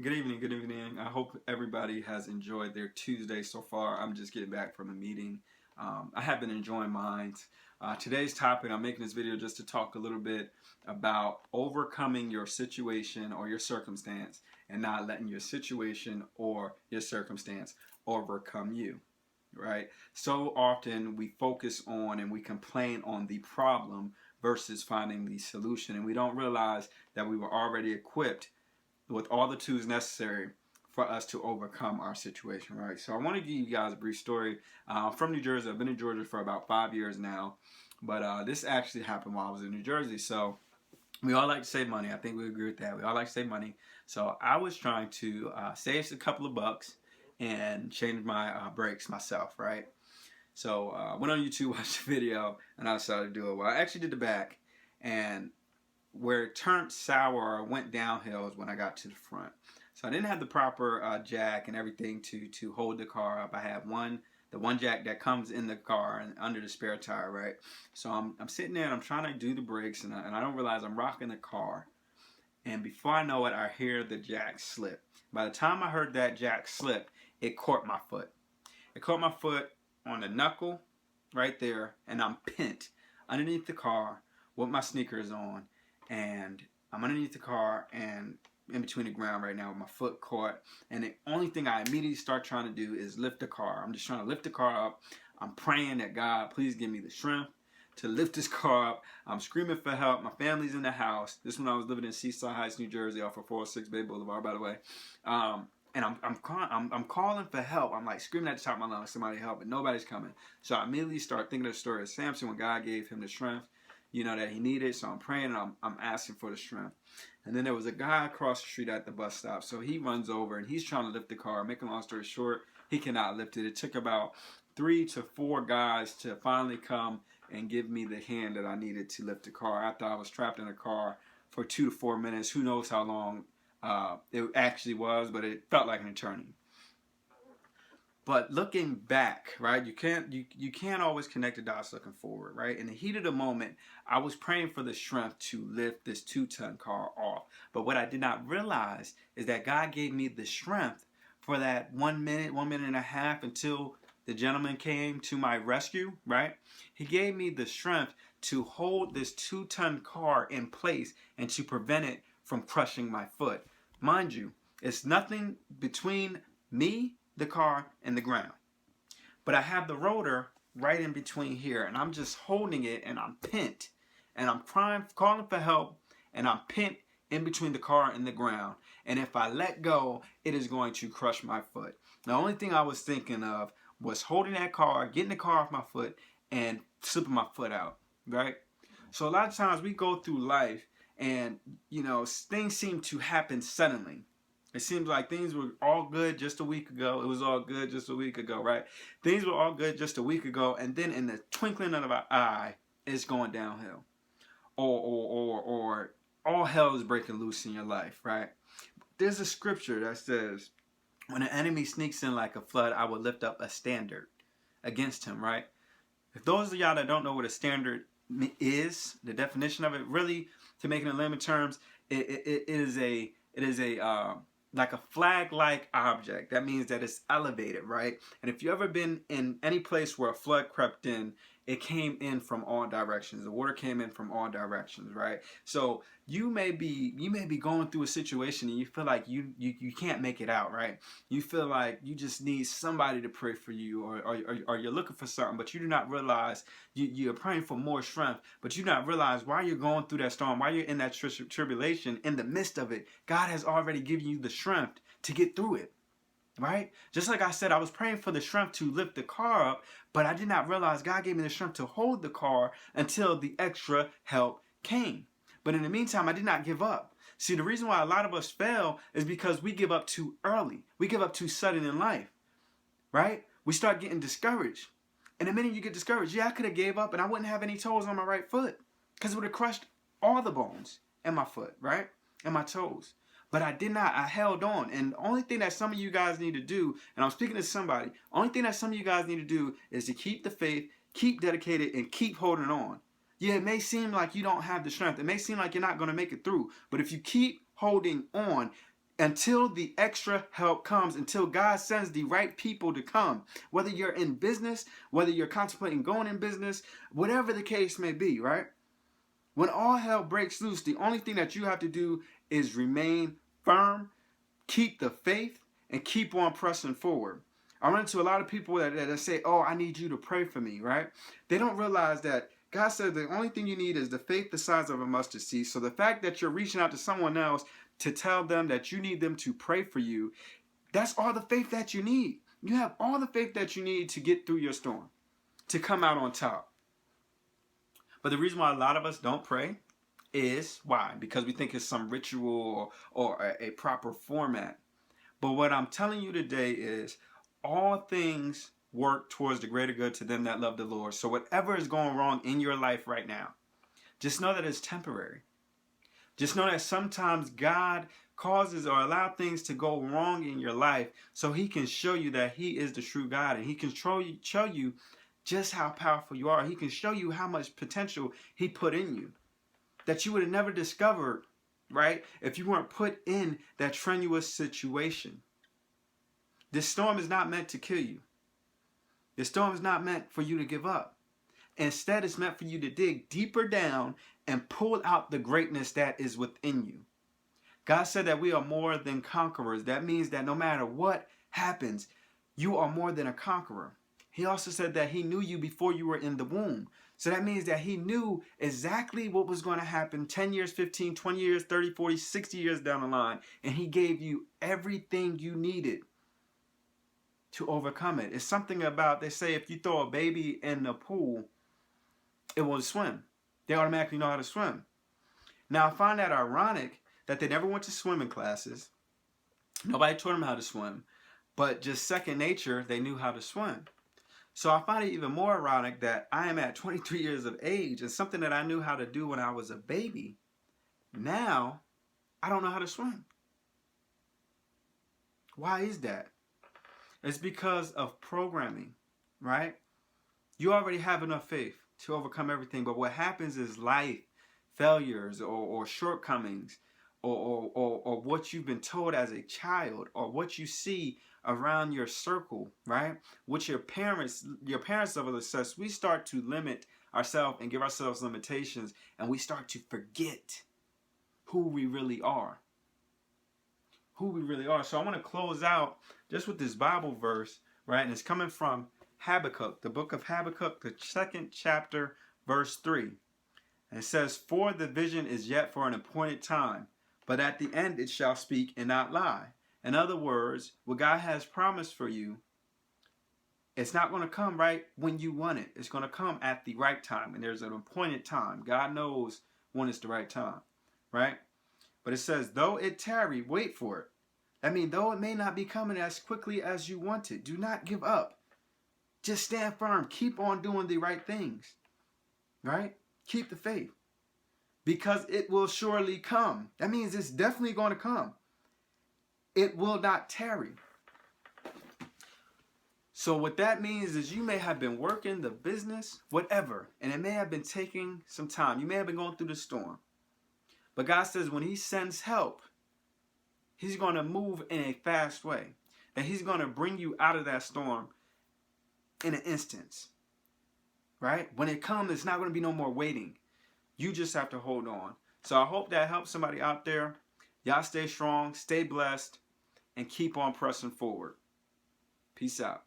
Good evening, good evening. I hope everybody has enjoyed their Tuesday so far. I'm just getting back from a meeting. I have been enjoying mine. Today's topic, I'm making this video just to talk a little bit about overcoming your situation or your circumstance and not letting your situation or your circumstance overcome you. Right? So often we focus on and we complain on the problem versus finding the solution, and we don't realize that we were already equipped with all the tools necessary for us to overcome our situation, right? So I want to give you guys a brief story. I'm from New Jersey. I've been in Georgia for about 5 years now, but this actually happened while I was in New Jersey. So we all like to save money. I think we agree with that. We all like to save money. So I was trying to save a couple of bucks and change my brakes myself, right? So I went on YouTube, watched the video, and I decided to do it. Well, I actually did the back, and where it turned sour or went downhill is when I got to the front. So I didn't have the proper jack and everything to hold the car up. I had the one jack that comes in the car and under the spare tire, right? So I'm sitting there and I'm trying to do the brakes, and I don't realize I'm rocking the car. And before I know it, I hear the jack slip. By the time I heard that jack slip, it caught my foot. It caught my foot on the knuckle right there, and I'm pinned underneath the car with my sneakers on, and I'm underneath the car and in between the ground right now with my foot caught. And the only thing I immediately start trying to do is lift the car. I'm just trying to lift the car up. I'm praying that God, please give me the strength to lift this car up. I'm screaming for help. My family's in the house. This is when I was living in Seaside Heights, New Jersey, off of 406 Bay Boulevard, by the way. And I'm calling for help. I'm like screaming at the top of my lungs, somebody help, and nobody's coming. So I immediately start thinking of the story of Samson when God gave him the strength, that he needed. So I'm praying and I'm asking for the strength. And then there was a guy across the street at the bus stop. So he runs over and he's trying to lift the car. Making a long story short, he cannot lift it. It took about 3 to 4 guys to finally come and give me the hand that I needed to lift the car after I was trapped in a car for 2 to 4 minutes. Who knows how long it actually was, but it felt like an eternity. But looking back, right, you can't always connect the dots looking forward, right? In the heat of the moment, I was praying for the strength to lift this 2-ton car off. But what I did not realize is that God gave me the strength for that 1 minute, 1 minute and a half until the gentleman came to my rescue, right? He gave me the strength to hold this 2-ton car in place and to prevent it from crushing my foot. Mind you, it's nothing between me, the car, and the ground. But I have the rotor right in between here, and I'm just holding it, and I'm pinned. And I'm calling for help, and I'm pinned in between the car and the ground. And if I let go, it is going to crush my foot. The only thing I was thinking of was holding that car, getting the car off my foot, and slipping my foot out, right? So a lot of times we go through life and, things seem to happen suddenly. It seems like things were all good just a week ago. It was all good just a week ago, right? Things were all good just a week ago, and then in the twinkling of an eye, it's going downhill. Or all hell is breaking loose in your life, right? There's a scripture that says, when an enemy sneaks in like a flood, I will lift up a standard against him, right? If those of y'all that don't know what a standard is, the definition of it, really, to make it in layman terms, it is a like a flag-like object. That means that it's elevated, right? And if you've ever been in any place where a flood crept in, it came in from all directions. The water came in from all directions, right? So you may be going through a situation and you feel like you can't make it out, right? You feel like you just need somebody to pray for you, or you're looking for something, but you do not realize you're praying for more strength, but you do not realize while you're going through that storm, while you're in that tribulation, in the midst of it, God has already given you the strength to get through it. Right? Just like I said, I was praying for the strength to lift the car up, but I did not realize God gave me the strength to hold the car until the extra help came. But in the meantime, I did not give up. See, the reason why a lot of us fail is because we give up too early. We give up too sudden in life, right? We start getting discouraged. And the minute you get discouraged, I could have gave up and I wouldn't have any toes on my right foot because it would have crushed all the bones in my foot, right? And my toes. But I did not. I held on. And the only thing that some of you guys need to do, and I'm speaking to somebody, only thing that some of you guys need to do is to keep the faith, keep dedicated, and keep holding on. Yeah, it may seem like you don't have the strength. It may seem like you're not going to make it through. But if you keep holding on, until the extra help comes, until God sends the right people to come. Whether you're in business, whether you're contemplating going in business, whatever the case may be, right? When all hell breaks loose, the only thing that you have to do is remain firm, keep the faith, and keep on pressing forward. I run into a lot of people that say, oh, I need you to pray for me, right? They don't realize that God said the only thing you need is the faith the size of a mustard seed. So the fact that you're reaching out to someone else to tell them that you need them to pray for you, that's all the faith that you need. You have all the faith that you need to get through your storm, to come out on top. But the reason why a lot of us don't pray is why? Because we think it's some ritual or a proper format. But what I'm telling you today is all things work towards the greater good to them that love the Lord. So whatever is going wrong in your life right now, just know that it's temporary. Just know that sometimes God causes or allows things to go wrong in your life so he can show you that he is the true God, and he can show you just how powerful you are. He can show you how much potential he put in you that you would have never discovered, right, if you weren't put in that strenuous situation. This storm is not meant to kill you. This storm is not meant for you to give up. Instead, it's meant for you to dig deeper down and pull out the greatness that is within you. God said that we are more than conquerors. That means that no matter what happens, you are more than a conqueror. He also said that he knew you before you were in the womb. So that means that he knew exactly what was going to happen 10 years, 15, 20 years, 30, 40, 60 years down the line. And he gave you everything you needed to overcome it. It's something about, they say if you throw a baby in the pool, it will swim. They automatically know how to swim. Now, I find that ironic that they never went to swimming classes. Nobody taught them how to swim. But just second nature, they knew how to swim. So I find it even more ironic that I am at 23 years of age, and something that I knew how to do when I was a baby, now I don't know how to swim. Why is that? It's because of programming, right? You already have enough faith to overcome everything, but what happens is life, failures, or shortcomings, or what you've been told as a child, or what you see around your circle, right? What your parents level of success, we start to limit ourselves and give ourselves limitations, and we start to forget who we really are. Who we really are. So I want to close out just with this Bible verse, right? And it's coming from Habakkuk, the book of Habakkuk, the 2nd chapter, verse 3. And it says, "For the vision is yet for an appointed time, but at the end it shall speak and not lie." In other words, what God has promised for you, it's not going to come right when you want it. It's going to come at the right time. And there's an appointed time. God knows when it's the right time, right? But it says, though it tarry, wait for it. I mean, though it may not be coming as quickly as you want it, do not give up. Just stand firm. Keep on doing the right things, right? Keep the faith, because it will surely come. That means it's definitely going to come. It will not tarry. So what that means is you may have been working the business, whatever, and it may have been taking some time. You may have been going through the storm. But God says when he sends help, he's going to move in a fast way. And he's going to bring you out of that storm in an instance. Right? When it comes, it's not going to be no more waiting. You just have to hold on. So I hope that helps somebody out there. Y'all stay strong, stay blessed, and keep on pressing forward. Peace out.